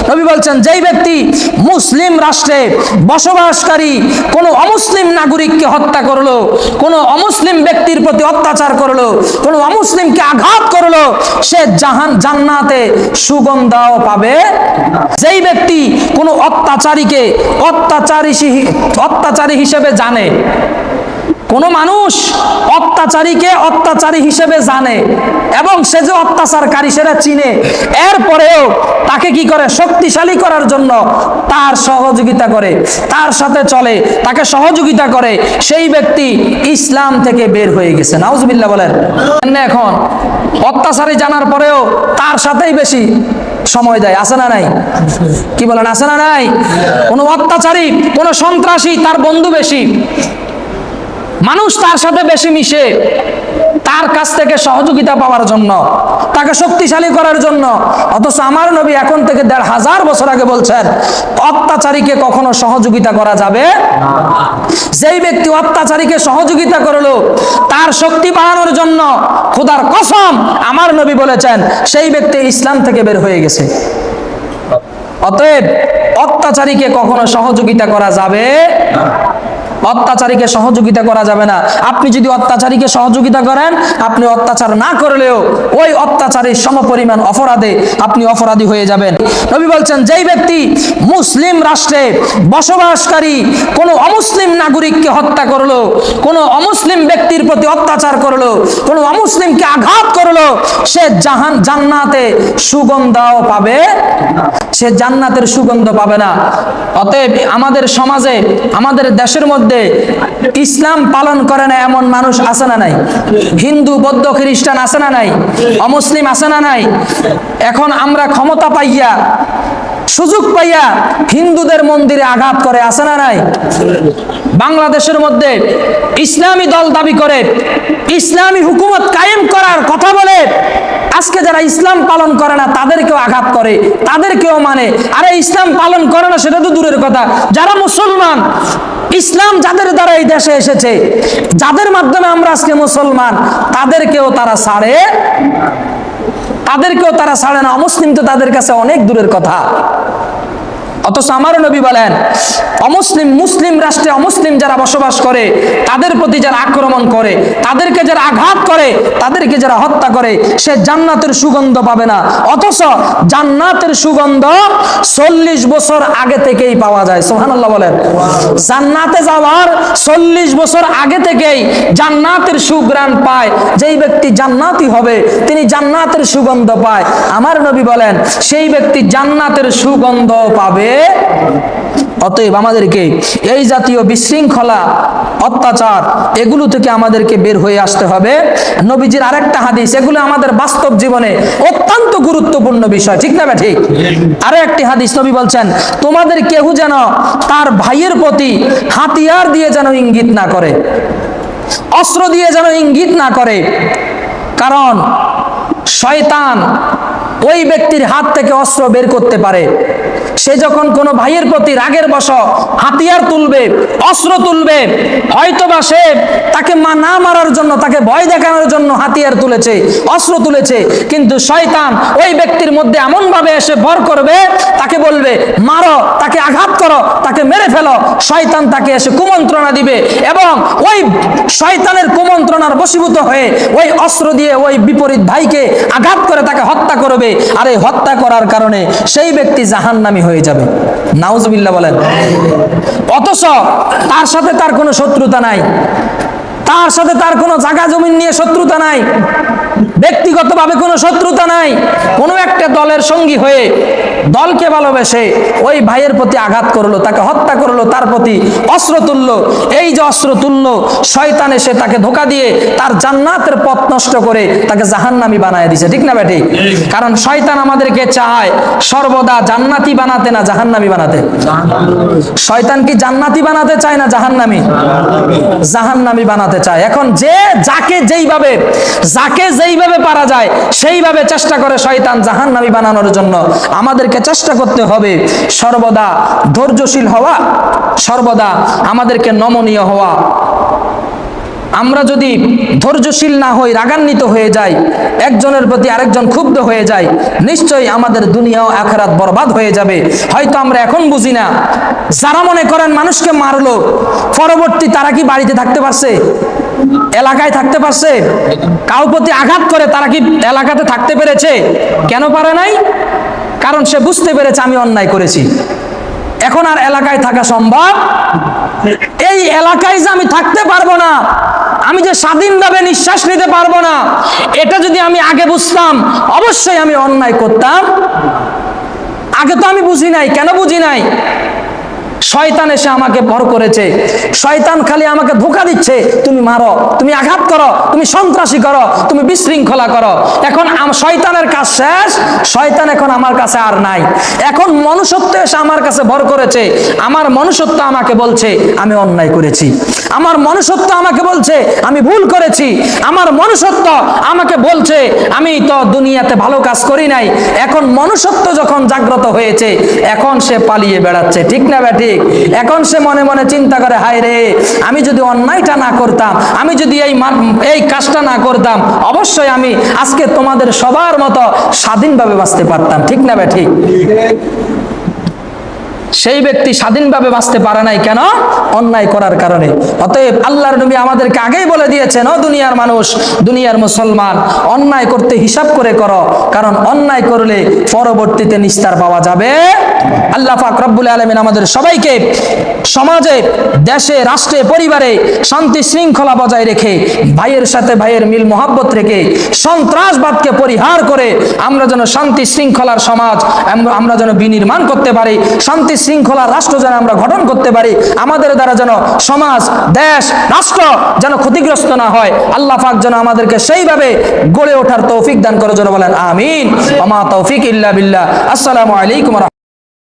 নবী বলছেন, যেই ব্যক্তি মুসলিম রাষ্ট্রে বসবাসকারী কোনো অমুসলিম নাগরিককে হত্যা করলো, কোনো অমুসলিম ব্যক্তির প্রতি অত্যাচার করলো, কোনো অমুসলিমকে আঘাত করলো, সে জান্নাতে সুগন্ধাও পাবে। যেই ব্যক্তি কোনো অত্যাচারীকে অত্যাচারী হিসেবে জানে, কোনো মানুষ অত্যাচারীকে অত্যাচারী হিসেবে জানে এবং সে যে অত্যাচারকারী সেটা চিনে, এরপরেও তাকে কি করে, শক্তিশালী করার জন্য তার সহযোগিতা করে, তার সাথে চলে, তাকে সহযোগিতা করে, সেই ব্যক্তি ইসলাম থেকে বের হয়ে গেছে। নাউজুবিল্লাহ বলেন। এখন অত্যাচারী জানার পরেও তার সাথেই বেশি সময় দেয়, আছে না নাই? কি বলেন, আছে না নাই? কোনো অত্যাচারী, কোনো সন্ত্রাসী তার বন্ধু বেশি, মানুষ তার সাথে বেশি মিশে, তার কাছ থেকে সহযোগিতা পাওয়ার জন্য, তাকে শক্তিশালী করার জন্য। অথচ আমার নবী এখন থেকে ১৫০০ বছর আগে বলছেন, অত্যাচারীকে কখনো সহযোগিতা করা যাবে না। যেই ব্যক্তি অত্যাচারীকে সহযোগিতা করলো তার শক্তি বাড়ানোর জন্য, খোদার কসম আমার নবী বলেছেন, সেই ব্যক্তি ইসলাম থেকে বের হয়ে গেছে। অতএব অত্যাচারীকে কখনো সহযোগিতা করা যাবে না, অত্যাচারীকে সহযোগিতা করা যাবে না। আপনি যদি অত্যাচারীকে সহযোগিতা করেন, আপনি অত্যাচার না করলেও ওই অত্যাচারীর সমপরিমাণ অপরাধে আপনি অপরাধী হয়ে যাবেন। নবী বলছেন, যেই ব্যক্তি মুসলিম রাষ্ট্রে বসবাসকারী কোনো অমুসলিম নাগরিককে হত্যা করলো, কোনো অমুসলিম ব্যক্তির প্রতি অত্যাচার করলো, কোনো অমুসলিমকে আঘাত করলো, সে জান্নাতে সুগন্ধাও পাবে, সে জান্নাতের সুগন্ধ পাবে না। অতএব আমাদের সমাজে, আমাদের দেশের মধ্যে ইসলাম পালন করে না এমন মানুষ আছে না নাই? হিন্দু, বৌদ্ধ, খ্রিস্টান আছে না নাই? অমুসলিম আছে না নাই? এখন আমরা ক্ষমতা পাইয়া, সুযোগ পাইয়া হিন্দুদের মন্দিরে আঘাত করে, আছে না নাই? বাংলাদেশের মধ্যে ইসলামী দল দাবি করে, ইসলামী হুকুমত কায়েম করার কথা বলে, আজকে যারা ইসলাম পালন করে না তাদেরকেও আঘাত করে, তাদেরকেও মানে। আরে ইসলাম পালন করে না সেটা তো দূরের কথা, যারা মুসলমান, ইসলাম যাদের দ্বারা এই দেশে এসেছে, যাদের মাধ্যমে আমরা আজকে মুসলমান, তাদেরকেও তারা ছাড়ে না। অমুসলিম তো তাদের কাছে অনেক দূরের কথা। অথচ আমার নবী বলেন, অমুসলিম, মুসলিম রাষ্ট্রে অমুসলিম যারা বসবাস করে, তাদের প্রতি যারা আক্রমণ করে, তাদেরকে যারা আঘাত করে, তাদেরকে যারা হত্যা করে, সে জান্নাতের সুগন্ধ পাবে না। অথচ জান্নাতের সুগন্ধ ৪০ বছর আগে থেকেই পাওয়া যায়। সুবহানাল্লাহ বলেন। জান্নাতে যাওয়ার ৪০ বছর আগে থেকেই জান্নাতের সুঘ্রাণ পায়। যেই ব্যক্তি জান্নাতি হবে তিনি জান্নাতের সুগন্ধ পায়। আমার নবী বলেন, সেই ব্যক্তি জান্নাতের সুগন্ধ পাবে। অতএব আমাদেরকে এই জাতীয় বিশৃঙ্খলা, অত্যাচার, এগুলো থেকে আমাদেরকে বের হয়ে আসতে হবে। নবীজির আরেকটা হাদিস, এগুলো আমাদের বাস্তব জীবনে অত্যন্ত গুরুত্বপূর্ণ বিষয়, ঠিক না ভাই? ঠিক। আরো একটি হাদিস, নবী বলছেন, তোমাদের কেউ যেন তার ভাইয়ের প্রতি হাতিয়ার দিয়ে যেন ইঙ্গিত না করে, অস্ত্র দিয়ে যেন ইঙ্গিত না করে, কারণ শয়তান ওই ব্যক্তির হাত থেকে অস্ত্র বের করতে পারে। সে যখন কোনো ভাইয়ের প্রতি রাগের বশ হাতিয়ার তুলবে, অস্ত্র তুলবে, হয়তোবা সে তাকে না মারার জন্য, তাকে ভয় দেখানোর জন্য হাতিয়ার তুলেছে, অস্ত্র তুলেছে, কিন্তু শয়তান ওই ব্যক্তির মধ্যে এমন ভাবে এসে ভর করবে, তাকে বলবে মারো, তাকে আঘাত করো, তাকে মেরে ফেলো। শয়তান তাকে এসে কুমন্ত্রণা দিবে এবং ওই শয়তানের কুমন্ত্রণার বশীভূত হয়ে ওই অস্ত্র দিয়ে ওই বিপরীত ভাইকে আঘাত করে তাকে হত্যা করবে। আর এই হত্যা করার কারণে সেই ব্যক্তি জাহান্নামী হয়ে যাবে। নাউজুবিল্লাহ বলেন। অথচ তার সাথে তার কোনো শত্রুতা নাই, তার সাথে তার কোনো জায়গা জমিন নিয়ে শত্রুতা নাই, ব্যক্তিগতভাবে কোনো শত্রুতা নাই। কোনো একটা দলের সঙ্গী হয়ে, দলকে ভালোবেসে ওই ভাইয়ের প্রতি আঘাত করলো, তাকে হত্যা করলো, তার প্রতি অস্ত্র তুললো। এই যে অস্ত্র তুললো, শয়তান এসে তাকে ধোঁকা দিয়ে তার জান্নাতের পথ নষ্ট করে তাকে জাহান্নামী বানায় দিছে, ঠিক না বেটি? কারণ শয়তান আমাদেরকে চায় সর্বদা জান্নাতি বানাতে, না জাহান্নামী বানাতে। শয়তান কি জান্নাতি বানাতে চায় না জাহান্নামী? জাহান্নামী বানাতে চায়। এখন যাকে যেইভাবে পারা যায় সেইভাবে চেষ্টা করে শয়তান জাহান্নামী বানানোর জন্য। আমাদেরকে চেষ্টা করতে হবে সর্বদা ধৈর্যশীল হওয়া, সর্বদা আমাদেরকে নমনীয় হওয়া। আমরা যদি ধৈর্যশীল না হই, রাগান্বিত হয়ে যাই, একজনের প্রতি আরেকজন ক্ষুব্ধ হয়ে যায়, নিশ্চয়ই আমাদের দুনিয়া ও আখিরাত বরবাদ হয়ে যাবে। হয়তো আমরা এখন বুঝি না, যারা মনে করেন মানুষকে মারলো, পরবর্তী তারা কি বাড়িতে থাকতে পারছে? এলাকায় থাকতে পারছে? কাউ প্রতি আঘাত করে তারা কি এলাকাতে থাকতে পেরেছে? কেন পারে নাই? কারণ সে বুঝতে পেরেছে আমি অন্যায় করেছি। এখন আর এলাকায় থাকা সম্ভব? এই এলাকায় যে আমি থাকতে পারবো না, আমি যে স্বাধীনভাবে নিঃশ্বাস নিতে পারবো না, এটা যদি আমি আগে বুঝতাম অবশ্যই আমি অন্যায় করতাম। আগে তো আমি বুঝি নাই। কেন বুঝি নাই? শয়তান এসে আমাকে ভর করেছে। শয়তান খালি আমাকে ধোঁকা দিচ্ছে, তুমি মারো, তুমি আঘাত করো, তুমি সন্ত্রাসী করো, তুমি বিশৃঙ্খলা করো। এখন শয়তানের কাজ শেষ, শয়তান এখন আমার কাছে আর নাই। এখন মনুষ্যত্ব এসে আমার কাছে ভর করেছে। আমার মনুষ্যত্ব আমাকে বলছে আমি অন্যায় করেছি। আমার মনুষ্যত্ব আমাকে বলছে আমি ভুল করেছি। আমার মনুষ্যত্ব আমাকে বলছে আমি তো দুনিয়াতে ভালো কাজ করি নাই। এখন মনুষ্যত্ব যখন জাগ্রত হয়েছে, এখন সে পালিয়ে বেড়াচ্ছে। ঠিক না ব্যাটি? এখন সে মনে মনে চিন্তা করে, হায় রে, আমি যদি অন্যায়টা না করতাম, আমি যদি এই কাজটা না করতাম, অবশ্যই আমি আজকে তোমাদের সবার মতো স্বাধীনভাবে বাঁচতে পারতাম। ঠিক না ভাই? ঠিক। সেই ব্যক্তি স্বাধীনভাবে বাঁচতে পারে নাই কেন? অন্যায় করার কারণে। অতএব আল্লাহর নবী আমাদেরকে আগেই বলে দিয়েছেন, ও দুনিয়ার মানুষ, দুনিয়ার মুসলমান, অন্যায় করতে হিসাব করে করো, কারণ অন্যায় করলে পরবর্তীতে নিস্তার পাওয়া যাবে। আল্লাহ পাক রব্বুল আলামিন আমাদের সবাইকে সমাজে, দেশে, রাষ্ট্রে, পরিবারে শান্তি শৃঙ্খলা বজায় রেখে, ভাইয়ের সাথে ভাইয়ের মিল মোহাব্বত রেখে, সন্ত্রাসবাদকে পরিহার করে আমরা যেন শান্তি শৃঙ্খলার সমাজ আমরা যেন বিনির্মাণ করতে পারি, শান্তি শৃঙ্খলার রাষ্ট্র যেন আমরা গঠন করতে পারি, আমাদের দ্বারা যেন সমাজ, দেশ, রাষ্ট্র যেন ক্ষতিগ্রস্ত না হয়, আল্লাহ পাক যেন আমাদেরকে সেইভাবে গড়ে ওঠার তৌফিক দান করে, যেন বলেন আমিন। ওয়া মা তৌফিক ইল্লা বিল্লাহ। আসসালামু আলাইকুম।